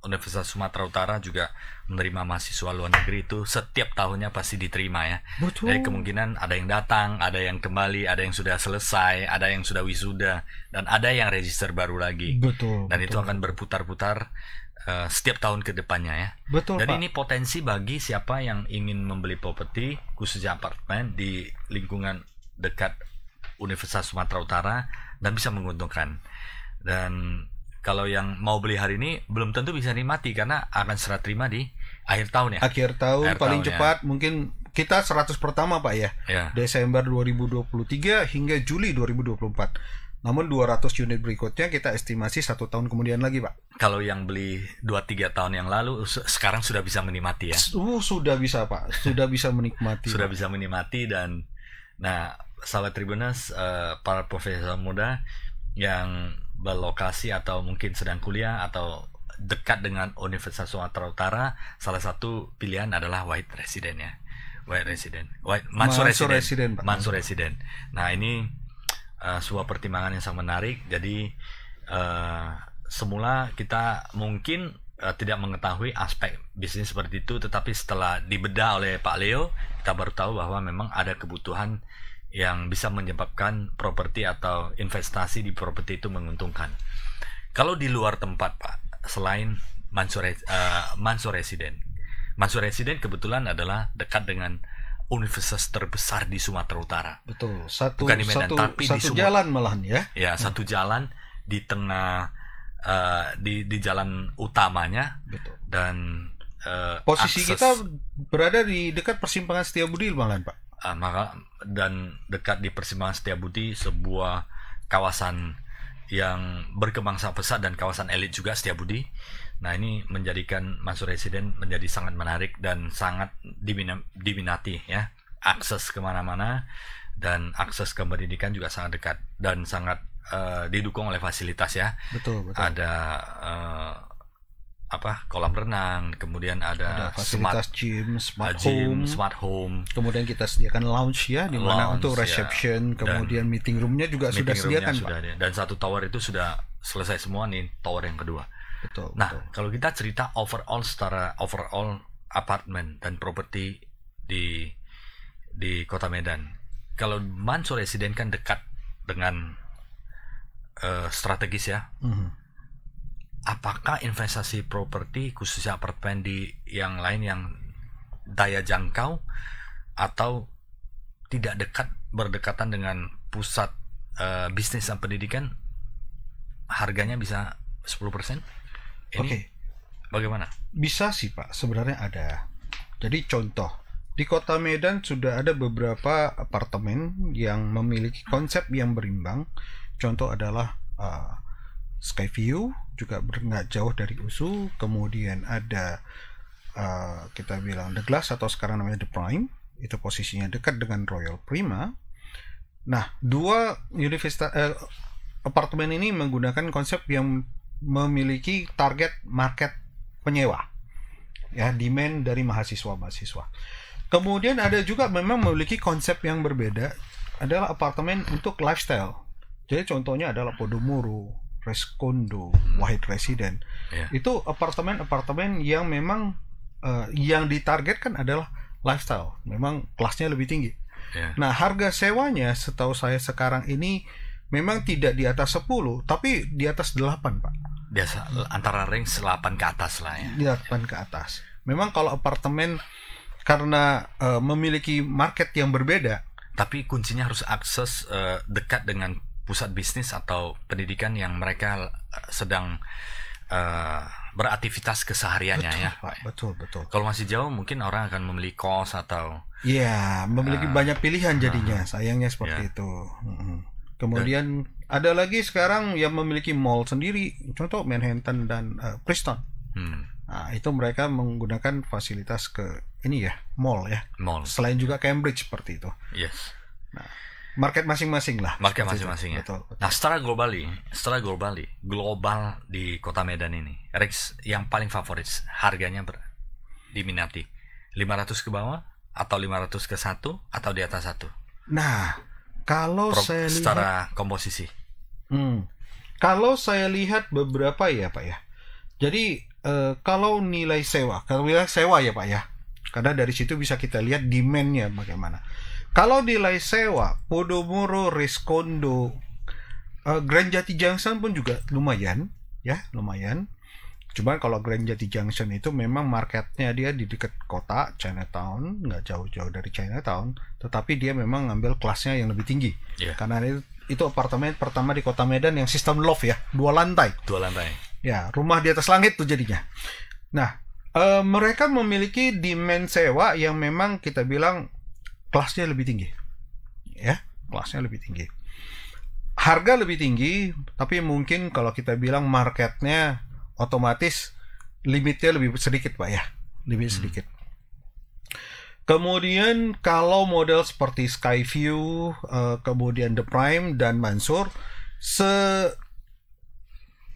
Universitas Sumatera Utara juga menerima mahasiswa luar negeri itu setiap tahunnya pasti diterima ya. Betul. Jadi kemungkinan ada yang datang, ada yang kembali, ada yang sudah selesai, ada yang sudah wisuda, dan ada yang register baru lagi. Betul. Dan itu akan berputar-putar setiap tahun ke depannya ya. Betul. Jadi Pak, ini potensi bagi siapa yang ingin membeli properti, khususnya apartemen di lingkungan dekat Universitas Sumatera Utara, dan bisa menguntungkan. Dan kalau yang mau beli hari ini belum tentu bisa nikmati karena akan serah terima di akhir tahun ya. Akhir tahun paling cepat mungkin kita 100 pertama Pak ya. Desember 2023 hingga Juli 2024. Namun 200 unit berikutnya kita estimasi 1 tahun kemudian lagi Pak. Kalau yang beli 2-3 tahun yang lalu sekarang sudah bisa menikmati ya. Sudah bisa Pak. Sudah bisa menikmati. Sudah bisa menikmati. Dan nah sahabat Tribuners, para profesor muda yang berlokasi atau mungkin sedang kuliah atau dekat dengan Universitas Sumatera Utara, salah satu pilihan adalah White Resident ya. Mansur Resident. Mansur Resident. Nah, ini sebuah pertimbangan yang sangat menarik. Jadi semula kita mungkin tidak mengetahui aspek bisnis seperti itu, tetapi setelah dibedah oleh Pak Leo, kita baru tahu bahwa memang ada kebutuhan yang bisa menyebabkan properti atau investasi di properti itu menguntungkan. Kalau di luar tempat Pak, selain Mansur Resident kebetulan adalah dekat dengan universitas terbesar di Sumatera Utara. Betul. Satu jalan malahan ya. Ya, satu jalan di tengah di jalan utamanya. Betul. Dan posisi kita berada di dekat persimpangan Setiabudi malahan Pak. maka dan dekat di persimpangan Setiabudi, sebuah kawasan yang berkembang sangat pesat dan kawasan elit juga Setiabudi. Nah, ini menjadikan Mansur Residen menjadi sangat menarik dan sangat diminati ya. Akses kemana-mana dan akses ke pendidikan juga sangat dekat dan sangat didukung oleh fasilitas ya. Betul. Ada kolam renang, kemudian ada fasilitas smart home. Kemudian kita sediakan lounge ya, di mana untuk reception, kemudian meeting roomnya juga sudah sediakan, Pak. Dan satu tower itu sudah selesai semua nih, tower yang kedua. Betul. Kalau kita cerita overall apartemen dan properti di Kota Medan, kalau Mansur Residen kan dekat dengan strategis ya. Apakah investasi properti khususnya apartemen di yang lain yang daya jangkau atau tidak berdekatan dengan pusat bisnis dan pendidikan, harganya bisa 10%? Ini bagaimana? Bisa sih, Pak, sebenarnya ada. Jadi contoh, di Kota Medan sudah ada beberapa apartemen yang memiliki konsep yang berimbang. Contoh adalah Skyview, juga nggak jauh dari USU. Kemudian ada kita bilang The Glass atau sekarang namanya The Prime, itu posisinya dekat dengan Royal Prima. Nah, dua apartemen ini menggunakan konsep yang memiliki target market penyewa, ya, demand dari mahasiswa. Kemudian ada juga memang memiliki konsep yang berbeda, adalah apartemen untuk lifestyle. Jadi contohnya adalah Podomoro, Rescondo, Wahid Residen. Itu apartemen-apartemen yang memang yang ditargetkan adalah lifestyle, memang kelasnya lebih tinggi. Nah, harga sewanya setahu saya sekarang ini memang tidak di atas 10, tapi di atas 8, Pak. Biasa antara range 8 ke atas lah ya. 8 ke atas. Memang kalau apartemen karena memiliki market yang berbeda, tapi kuncinya harus akses dekat dengan pusat bisnis atau pendidikan yang mereka sedang beraktivitas kesehariannya, betul, ya. Pak, betul. Kalau masih jauh mungkin orang akan membeli kos atau memiliki banyak pilihan jadinya. Sayangnya seperti itu. Kemudian ada lagi sekarang yang memiliki mall sendiri, contoh Manhattan dan Preston. Nah, itu mereka menggunakan fasilitas ke mall ya. Selain juga Cambridge seperti itu. Yes. Nah, market masing-masing lah. Market masing-masing ya. Betul. Nah, secara global di Kota Medan ini, range yang paling favorit harganya diminati 500 ke bawah atau 500 ke 1 atau di atas 1. Nah, kalau saya lihat secara komposisi. Kalau saya lihat beberapa ya, Pak ya. Jadi kalau nilai sewa ya, Pak ya. Karena dari situ bisa kita lihat demand-nya bagaimana. Kalau nilai sewa, Podomoro, Rescondo, Grand Jati Junction pun juga lumayan. Cuman kalau Grand Jati Junction itu memang marketnya dia di dekat kota, Chinatown, nggak jauh-jauh dari Chinatown, tetapi dia memang ngambil kelasnya yang lebih tinggi. Karena itu apartemen pertama di Kota Medan yang sistem loft ya, 2 lantai. Ya, rumah di atas langit tuh jadinya. Nah, mereka memiliki demand sewa yang memang kita bilang kelasnya lebih tinggi, ya, kelasnya lebih tinggi, harga lebih tinggi, tapi mungkin kalau kita bilang marketnya otomatis limitnya lebih sedikit, Pak ya, lebih sedikit. Kemudian kalau model seperti Skyview, kemudian The Prime dan Mansur,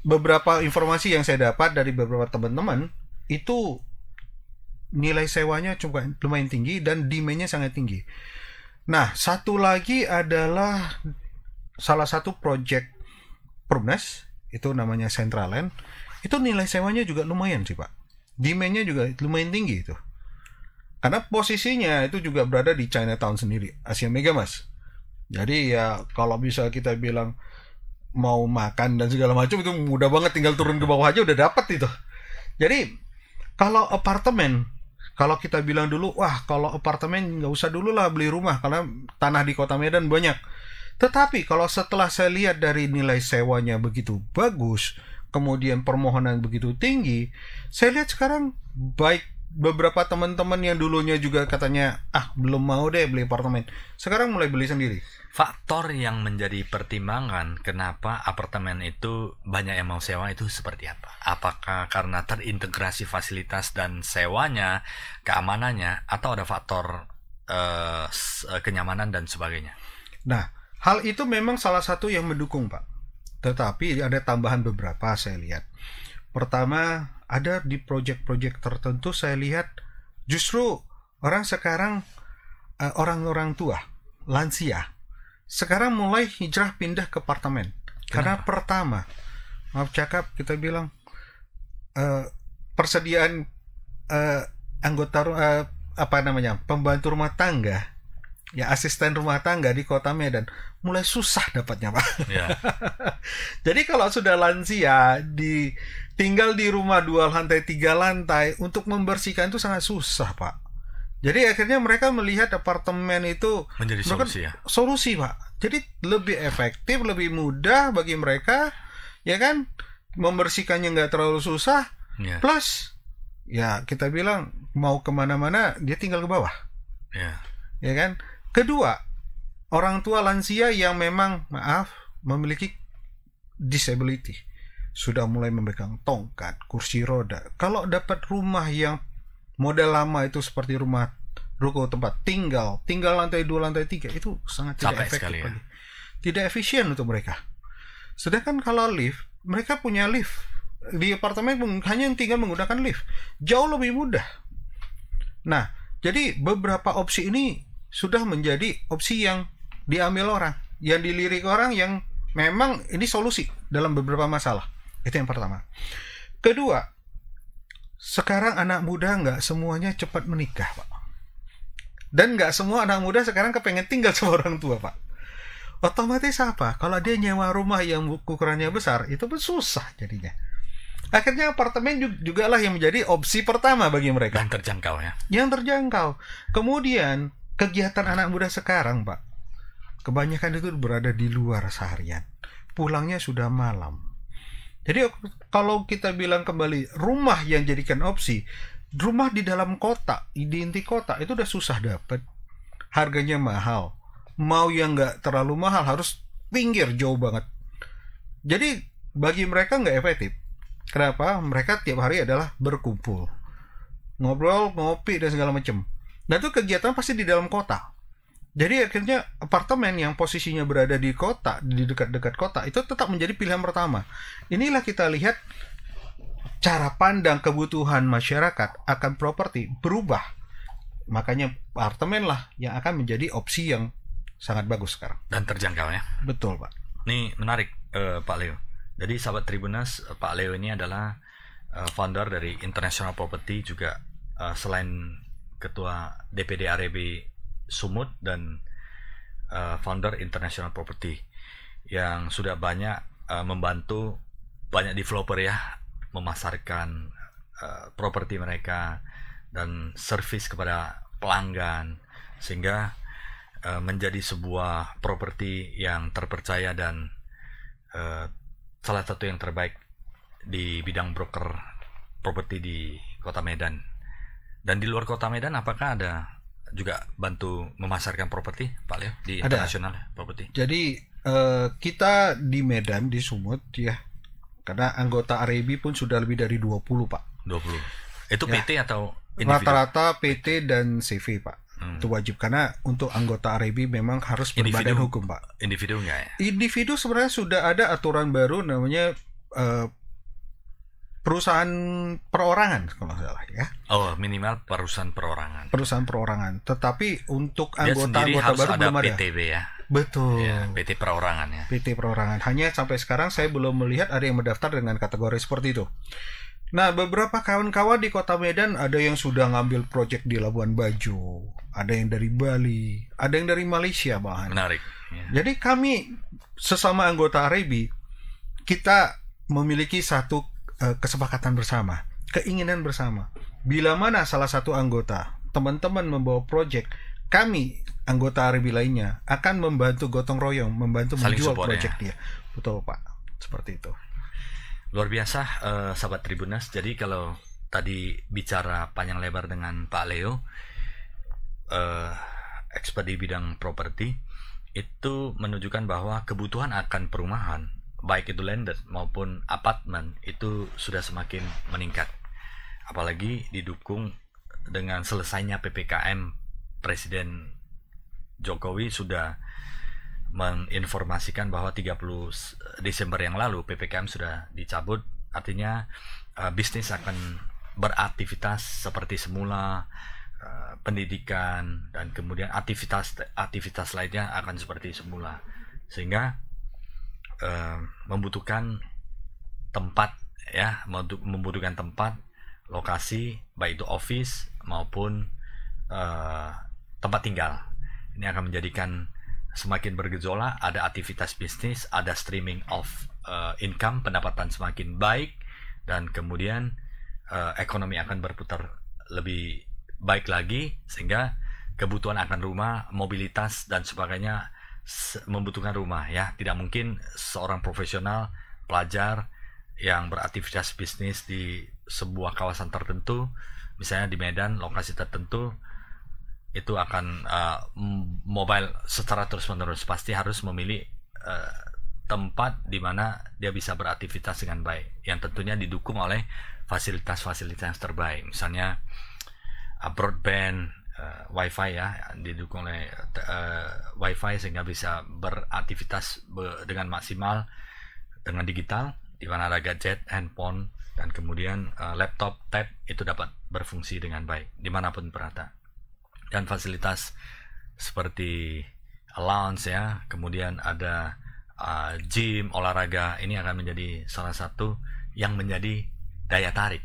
beberapa informasi yang saya dapat dari beberapa teman-teman itu nilai sewanya juga lumayan tinggi dan demand-nya sangat tinggi. Nah, satu lagi adalah salah satu project Perumnas, itu namanya Centraland. Itu nilai sewanya juga lumayan sih, Pak. Demand-nya juga lumayan tinggi itu. Karena posisinya itu juga berada di Chinatown sendiri, Asia Mega, Mas. Jadi ya kalau bisa kita bilang mau makan dan segala macam itu mudah banget, tinggal turun ke bawah aja udah dapat itu. Jadi kalau apartemen, kalau kita bilang dulu, kalau apartemen nggak usah dulu lah beli rumah karena tanah di Kota Medan banyak. Tetapi kalau setelah saya lihat dari nilai sewanya begitu bagus, kemudian permohonan begitu tinggi, saya lihat sekarang baik beberapa teman-teman yang dulunya juga katanya belum mau deh beli apartemen, sekarang mulai beli sendiri. Faktor yang menjadi pertimbangan kenapa apartemen itu banyak yang mau sewa itu seperti apa? Apakah karena terintegrasi fasilitas dan sewanya, keamanannya, atau ada faktor kenyamanan dan sebagainya? Nah, hal itu memang salah satu yang mendukung, Pak. Tetapi ada tambahan beberapa saya lihat. Pertama, ada di proyek-proyek tertentu saya lihat justru orang sekarang, orang-orang tua, lansia, sekarang mulai hijrah pindah ke apartemen. Karena pertama, maaf cakap, kita bilang persediaan anggota pembantu rumah tangga, ya asisten rumah tangga di Kota Medan mulai susah dapatnya, Pak. Yeah. Jadi kalau sudah lansia tinggal di rumah 2 lantai 3 lantai, untuk membersihkan itu sangat susah, Pak. Jadi akhirnya mereka melihat apartemen itu menjadi solusi, ya? Solusi, Pak. Jadi lebih efektif, lebih mudah bagi mereka, ya kan? Membersihkannya nggak terlalu susah. Yeah. Plus, ya kita bilang mau kemana-mana dia tinggal ke bawah. Yeah. Ya kan? Kedua, orang tua lansia yang memang memiliki disability, sudah mulai memegang tongkat, kursi roda. Kalau dapat rumah yang model lama itu seperti rumah ruko tempat tinggal lantai 2, lantai 3, itu sangat tidak efektif sekali, ya? Tidak efisien untuk mereka. Sedangkan kalau lift, mereka punya lift di apartemen, hanya tinggal menggunakan lift, jauh lebih mudah. Nah, jadi beberapa opsi ini sudah menjadi opsi yang diambil orang, yang dilirik orang, yang memang ini solusi dalam beberapa masalah. Itu yang pertama. Kedua, sekarang anak muda nggak semuanya cepat menikah, Pak. Dan nggak semua anak muda sekarang kepengen tinggal sama orang tua, Pak. Otomatis apa? Kalau dia nyewa rumah yang ukurannya besar, itu pun susah jadinya. Akhirnya apartemen juga lah yang menjadi opsi pertama bagi mereka. Yang terjangkau, ya? Yang terjangkau. Kemudian, kegiatan anak muda sekarang, Pak, kebanyakan itu berada di luar seharian. Pulangnya sudah malam. Jadi kalau kita bilang kembali, rumah yang jadikan opsi, rumah di dalam kota, di inti kota, itu udah susah dapat. Harganya mahal. Mau yang nggak terlalu mahal, harus pinggir jauh banget. Jadi bagi mereka nggak efektif. Kenapa? Mereka tiap hari adalah berkumpul, ngobrol, ngopi, dan segala macam. Dan itu kegiatan pasti di dalam kota. Jadi akhirnya apartemen yang posisinya berada di kota, di dekat-dekat kota, itu tetap menjadi pilihan pertama. Inilah kita lihat cara pandang kebutuhan masyarakat akan properti berubah. Makanya apartemen lah yang akan menjadi opsi yang sangat bagus sekarang. Dan terjangkau, ya? Betul, Pak. Ini menarik, Pak Leo. Jadi sahabat Tribuners, Pak Leo ini adalah founder dari International Property, juga selain Ketua DPD REB Sumut dan founder International Property, yang sudah banyak membantu banyak developer, ya, memasarkan properti mereka dan servis kepada pelanggan, sehingga menjadi sebuah properti yang terpercaya dan salah satu yang terbaik di bidang broker properti di Kota Medan. Dan di luar Kota Medan, apakah ada juga bantu memasarkan properti, Pak Leo, di internasional properti? Jadi kita di Medan, di Sumut, ya, karena anggota REB pun sudah lebih dari 20, Pak. 20. Itu PT, ya, atau individu? Rata-rata PT dan CV, Pak. Itu wajib, karena untuk anggota REB memang harus berbadan hukum, Pak. Individu enggak, ya? Individu sebenarnya sudah ada aturan baru namanya perusahaan perorangan, kalau nggak salah, ya. Oh, minimal perusahaan perorangan. Perusahaan perorangan. Tetapi untuk anggota-anggota harus baru ada belum ada. PTB, ya. Betul. Ya, PT perorangan, ya. PT perorangan. Hanya sampai sekarang saya belum melihat ada yang mendaftar dengan kategori seperti itu. Nah, beberapa kawan-kawan di Kota Medan ada yang sudah ngambil proyek di Labuan Bajo, ada yang dari Bali, ada yang dari Malaysia, bahkan. Menarik. Ya. Jadi kami sesama anggota REB, kita memiliki satu kesepakatan bersama, keinginan bersama. Bila mana salah satu anggota, teman-teman membawa proyek, kami anggota REB lainnya akan membantu gotong royong, membantu saling menjual support, proyek ya. dia. Betul, Pak. Seperti itu. Luar biasa, sahabat Tribuners. Jadi kalau tadi bicara panjang lebar dengan Pak Leo, expert di bidang properti, itu menunjukkan bahwa kebutuhan akan perumahan, baik itu landed maupun apartemen, itu sudah semakin meningkat. Apalagi didukung dengan selesainya PPKM, Presiden Jokowi sudah menginformasikan bahwa 30 Desember yang lalu PPKM sudah dicabut, artinya bisnis akan beraktivitas seperti semula, pendidikan dan kemudian aktivitas lainnya akan seperti semula, sehingga membutuhkan tempat, ya, membutuhkan tempat, lokasi, baik itu office maupun tempat tinggal. Ini akan menjadikan semakin bergejolak, ada aktivitas bisnis, ada streaming of income, pendapatan semakin baik, dan kemudian ekonomi akan berputar lebih baik lagi, sehingga kebutuhan akan rumah, mobilitas dan sebagainya membutuhkan rumah, ya. Tidak mungkin seorang profesional, pelajar yang beraktivitas bisnis di sebuah kawasan tertentu, misalnya di Medan, lokasi tertentu, itu akan mobile secara terus-menerus. Pasti harus memilih tempat di mana dia bisa beraktivitas dengan baik, yang tentunya didukung oleh fasilitas-fasilitas yang terbaik, misalnya broadband, wifi, ya, didukung oleh wifi sehingga bisa beraktivitas dengan maksimal dengan digital, di mana ada gadget, handphone, dan kemudian laptop, tab itu dapat berfungsi dengan baik dimanapun berada. Dan fasilitas seperti lounge, ya, kemudian ada gym, olahraga, ini akan menjadi salah satu yang menjadi daya tarik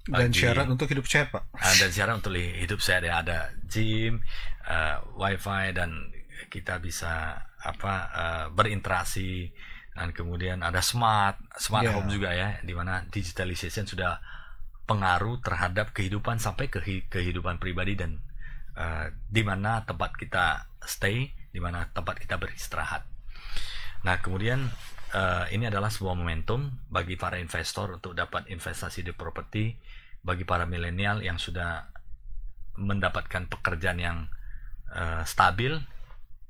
dan syarat untuk hidup sehat, Pak. Dan syarat untuk hidup sehat, ya, ada gym, wifi, dan kita bisa berinteraksi, dan kemudian ada smart home juga, ya, di mana digitalization sudah pengaruh terhadap kehidupan sampai ke kehidupan pribadi, dan di mana tempat kita stay, di mana tempat kita beristirahat. Nah, kemudian ini adalah sebuah momentum bagi para investor untuk dapat investasi di properti, bagi para milenial yang sudah mendapatkan pekerjaan yang stabil.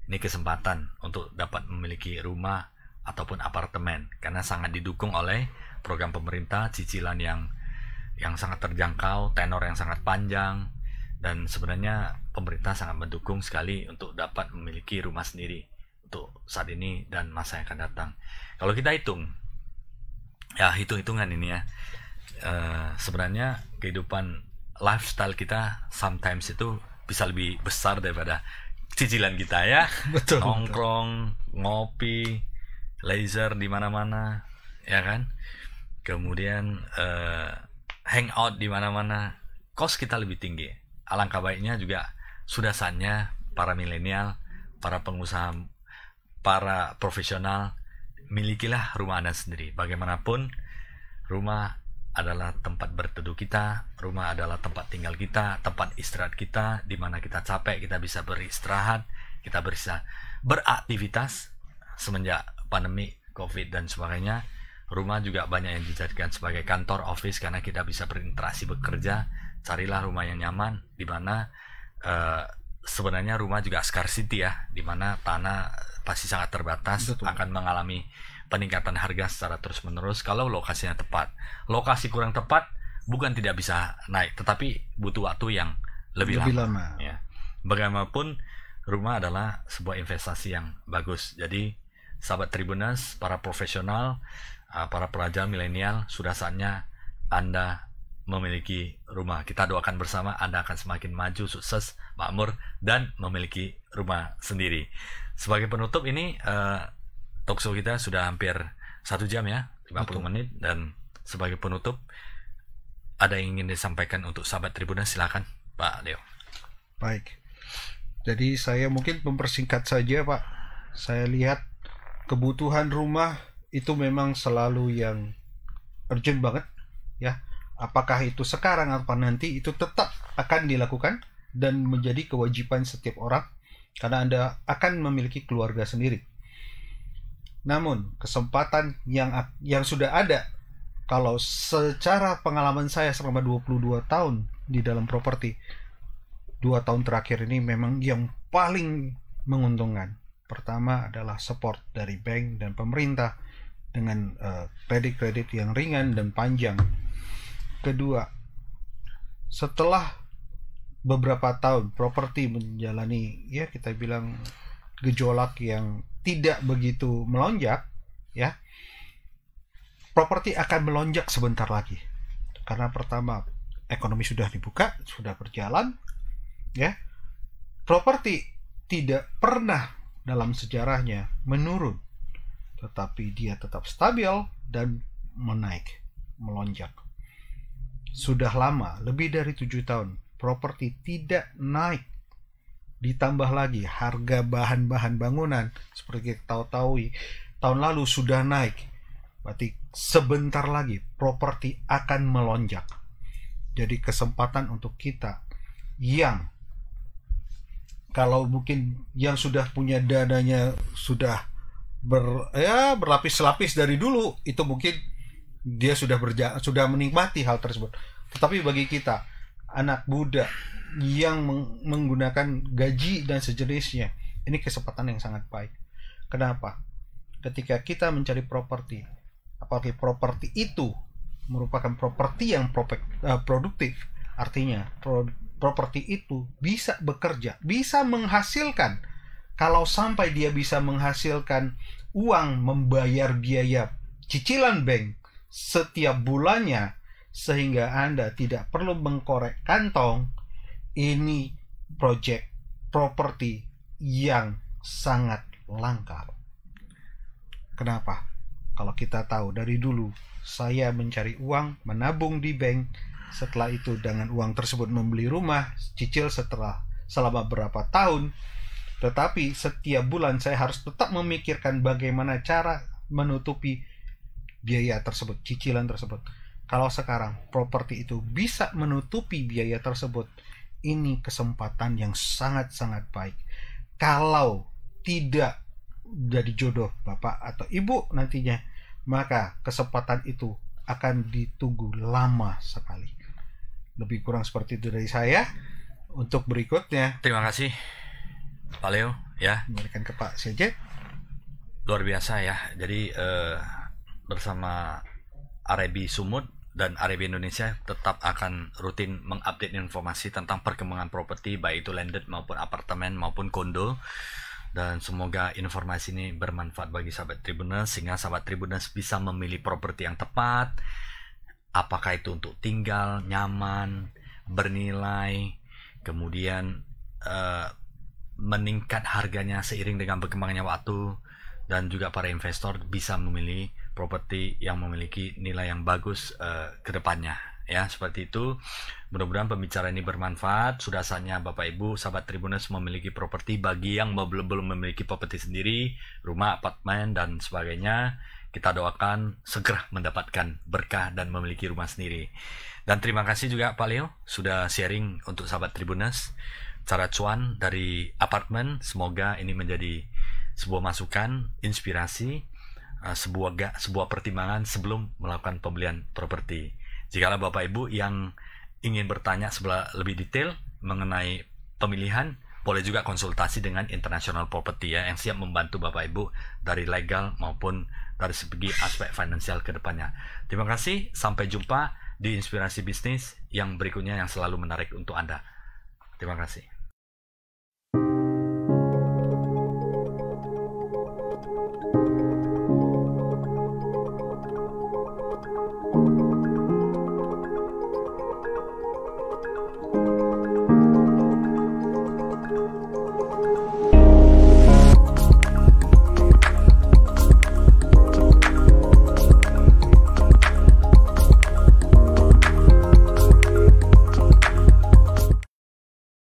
Ini kesempatan untuk dapat memiliki rumah ataupun apartemen, karena sangat didukung oleh program pemerintah, cicilan yang sangat terjangkau, tenor yang sangat panjang, dan sebenarnya pemerintah sangat mendukung sekali untuk dapat memiliki rumah sendiri untuk saat ini dan masa yang akan datang. Kalau kita hitung, ya, hitung-hitungan ini, ya, sebenarnya kehidupan lifestyle kita sometimes itu bisa lebih besar daripada cicilan kita, ya. Betul. Nongkrong, ngopi, laser di mana-mana, ya kan. Kemudian hangout di mana-mana, cost kita lebih tinggi. Alangkah baiknya juga sudah saatnya para milenial, para pengusaha, para profesional, milikilah rumah Anda sendiri. Bagaimanapun, rumah adalah tempat berteduh kita, rumah adalah tempat tinggal kita, tempat istirahat kita, di mana kita capek, kita bisa beristirahat, kita bisa beraktivitas. Semenjak pandemi COVID dan sebagainya, rumah juga banyak yang dijadikan sebagai kantor, office, karena kita bisa berinteraksi, bekerja. Carilah rumah yang nyaman, di mana sebenarnya rumah juga scarcity, ya, di mana tanah pasti sangat terbatas. Betul. Akan mengalami peningkatan harga secara terus-menerus kalau lokasinya tepat. Lokasi kurang tepat bukan tidak bisa naik, tetapi butuh waktu yang lebih lama. Ya. Bagaimanapun, rumah adalah sebuah investasi yang bagus. Jadi, sahabat Tribuners, para profesional, para pelajar milenial, sudah saatnya Anda memiliki rumah. Kita doakan bersama Anda akan semakin maju, sukses, makmur, dan memiliki rumah sendiri. Sebagai penutup ini, talkshow kita sudah hampir 1 jam, ya, 50 menit. Dan sebagai penutup, ada yang ingin disampaikan untuk sahabat Tribuners, silakan Pak Leo. Baik. Jadi saya mungkin mempersingkat saja, Pak. Saya lihat kebutuhan rumah itu memang selalu yang urgent banget, ya. Apakah itu sekarang atau nanti, itu tetap akan dilakukan dan menjadi kewajiban setiap orang, karena Anda akan memiliki keluarga sendiri. Namun kesempatan yang sudah ada kalau secara pengalaman saya selama 22 tahun di dalam properti, 2 tahun terakhir ini memang yang paling menguntungkan. Pertama adalah support dari bank dan pemerintah dengan kredit-kredit yang ringan dan panjang. Kedua, setelah beberapa tahun properti menjalani, ya kita bilang, gejolak yang tidak begitu melonjak, ya, properti akan melonjak sebentar lagi. Karena pertama, ekonomi sudah dibuka, sudah berjalan, ya. Properti tidak pernah dalam sejarahnya menurun, tetapi dia tetap stabil dan menaik, melonjak. Sudah lama, lebih dari 7 tahun, properti tidak naik. Ditambah lagi harga bahan-bahan bangunan, seperti kita tahu, tahun lalu sudah naik. Berarti sebentar lagi properti akan melonjak. Jadi kesempatan untuk kita yang kalau mungkin yang sudah punya dananya sudah berlapis-lapis dari dulu, itu mungkin dia sudah menikmati hal tersebut. Tetapi bagi kita anak muda yang menggunakan gaji dan sejenisnya, ini kesempatan yang sangat baik. Kenapa? Ketika kita mencari properti, apalagi properti itu merupakan properti yang produktif, artinya properti itu bisa bekerja, bisa menghasilkan. Kalau sampai dia bisa menghasilkan uang membayar biaya cicilan bank setiap bulannya, sehingga Anda tidak perlu mengkorek kantong, ini proyek properti yang sangat langka. Kenapa? Kalau kita tahu dari dulu, saya mencari uang, menabung di bank, setelah itu dengan uang tersebut membeli rumah, cicil selama berapa tahun, tetapi setiap bulan saya harus tetap memikirkan bagaimana cara menutupi biaya tersebut, cicilan tersebut. Kalau sekarang properti itu bisa menutupi biaya tersebut, ini kesempatan yang sangat-sangat baik. Kalau tidak jadi jodoh Bapak atau Ibu nantinya, maka kesempatan itu akan ditunggu lama sekali. Lebih kurang seperti itu dari saya. Untuk berikutnya, terima kasih Pak Leo, ya. Kembalikan ke Pak CJ. Luar biasa ya. Jadi bersama RIB Sumut dan RIB Indonesia tetap akan rutin mengupdate informasi tentang perkembangan properti, baik itu landed maupun apartemen maupun kondo. Dan semoga informasi ini bermanfaat bagi sahabat Tribuners, sehingga sahabat Tribuners bisa memilih properti yang tepat, apakah itu untuk tinggal, nyaman, bernilai, kemudian meningkat harganya seiring dengan berkembangnya waktu, dan juga para investor bisa memilih properti yang memiliki nilai yang bagus ke depannya. Ya, seperti itu. Mudah-mudahan pembicaraan ini bermanfaat. Sudah saatnya Bapak Ibu sahabat Tribuners memiliki properti. Bagi yang belum memiliki properti sendiri, rumah, apartemen dan sebagainya, kita doakan segera mendapatkan berkah dan memiliki rumah sendiri. Dan terima kasih juga Pak Leo sudah sharing untuk sahabat Tribuners cara cuan dari apartemen. Semoga ini menjadi sebuah masukan, inspirasi, sebuah pertimbangan sebelum melakukan pembelian properti. Jikalau Bapak Ibu yang ingin bertanya lebih detail mengenai pemilihan, boleh juga konsultasi dengan International Property ya, yang siap membantu Bapak Ibu dari legal maupun dari segi aspek finansial ke depannya. Terima kasih, sampai jumpa di Inspirasi Bisnis yang berikutnya yang selalu menarik untuk Anda. Terima kasih.